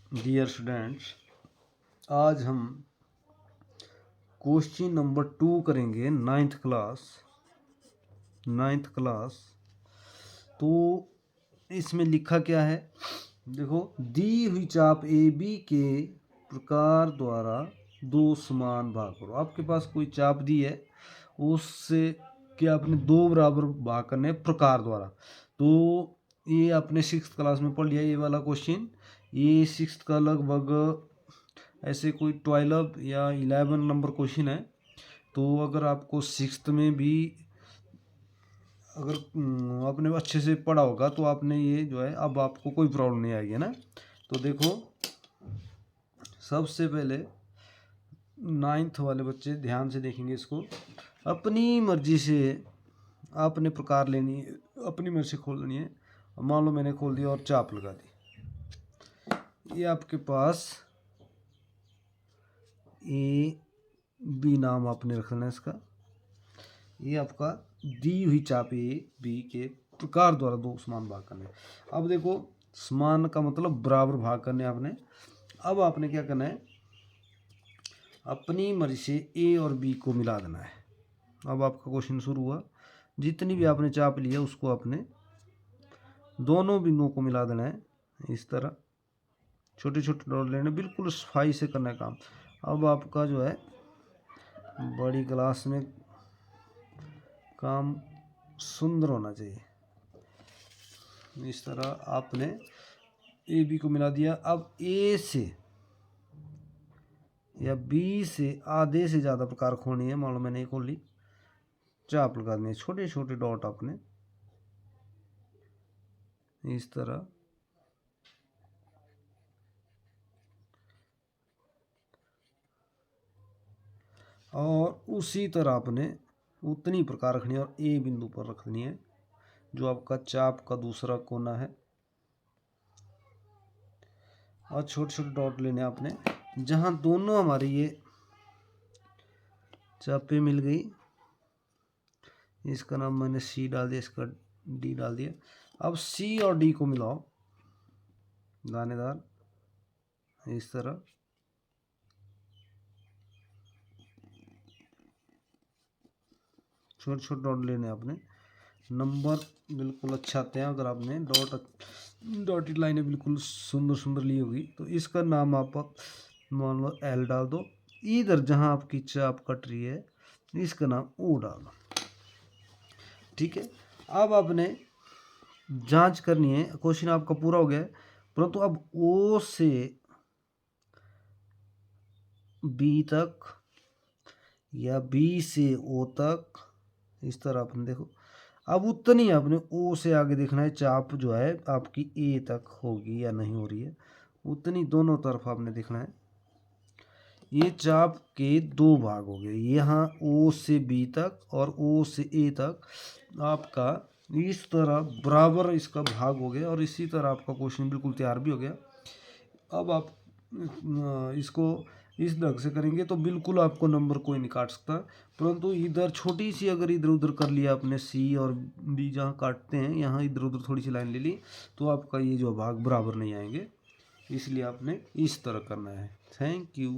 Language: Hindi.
डियर स्टूडेंट्स, आज हम क्वेश्चन नंबर 2 करेंगे नाइन्थ क्लास। तो इसमें लिखा क्या है, देखो, दी हुई चाप ए बी के प्रकार द्वारा दो समान भाग करो। आपके पास कोई चाप दी है, उससे क्या आपने दो बराबर भाग करने प्रकार द्वारा। तो ये आपने 6th क्लास में पढ़ लिया ये वाला क्वेश्चन। ये 6th का लगभग ऐसे कोई 12 या 11 नंबर क्वेश्चन है। तो अगर आपको 6th में भी अगर आपने अच्छे से पढ़ा होगा तो आपने ये जो है अब आपको कोई प्रॉब्लम नहीं आएगी ना। तो देखो, सबसे पहले 9th वाले बच्चे ध्यान से देखेंगे इसको। अपनी मर्जी से आपने प्रकार लेनी है, अपनी मर्जी से खोलनी है। मान लो मैंने खोल दिया और चाप लगा दी। ये आपके पास ए बी नाम आपने रखना है इसका। ये आपका दी हुई चाप ए बी के प्रकार द्वारा दो समान भाग करने। अब देखो, समान का मतलब बराबर भाग करने आपने। अब आपने क्या करना है, अपनी मर्जी से ए और बी को मिला देना है। अब आपका क्वेश्चन शुरू हुआ। जितनी भी आपने चाप ली है उसको आपने दोनों बिंदुओं को मिला देना है। इस तरह छोटे छोटे डॉट लेने, बिल्कुल सफाई से करना है काम। अब आपका जो है बड़ी क्लास में काम सुंदर होना चाहिए। इस तरह आपने ए बी को मिला दिया। अब ए से या बी से आधे से ज़्यादा प्रकार खोलनी है। मान लो मैंने खोल ली, चाप लगा देनी है, छोटे छोटे डॉट आपने इस तरह। और उसी तरह आपने उतनी प्रकार रखनी है और ए बिंदु पर रखनी है जो आपका चाप का दूसरा कोना है। और छोटे छोटे डॉट लेने आपने, जहां दोनों हमारी ये चापे मिल गई। इसका नाम मैंने सी डाल दिया, इसका डी डाल दिया। अब सी और डी को मिलाओ दानेदार इस तरह। छोटे छोटे डॉट लेने आपने, नंबर बिल्कुल अच्छा आते हैं अगर आपने डॉटेड लाइनें बिल्कुल सुंदर सुंदर ली होगी। तो इसका नाम आप मान लो एल डाल दो। इधर जहां आपकी चाप कट रही है इसका नाम ओ डाल दो। ठीक है। अब आपने जांच करनी है, क्वेश्चन आपका पूरा हो गया है, परंतु अब ओ से बी तक या बी से ओ तक इस तरह आपने देखो। अब उतनी आपने ओ से आगे देखना है, चाप जो है आपकी ए तक होगी या नहीं हो रही है, उतनी दोनों तरफ आपने देखना है। ये चाप के दो भाग हो गए, यहाँ ओ से बी तक और ओ से ए तक आपका इस तरह बराबर इसका भाग हो गया। और इसी तरह आपका क्वेश्चन बिल्कुल तैयार भी हो गया। अब आप इसको इस ढंग से करेंगे तो बिल्कुल आपको नंबर कोई नहीं काट सकता। परंतु इधर छोटी सी अगर इधर उधर कर लिया आपने, सी और डी जहाँ काटते हैं यहाँ इधर उधर थोड़ी सी लाइन ले ली, तो आपका ये जो भाग बराबर नहीं आएंगे। इसलिए आपने इस तरह करना है। Thank you.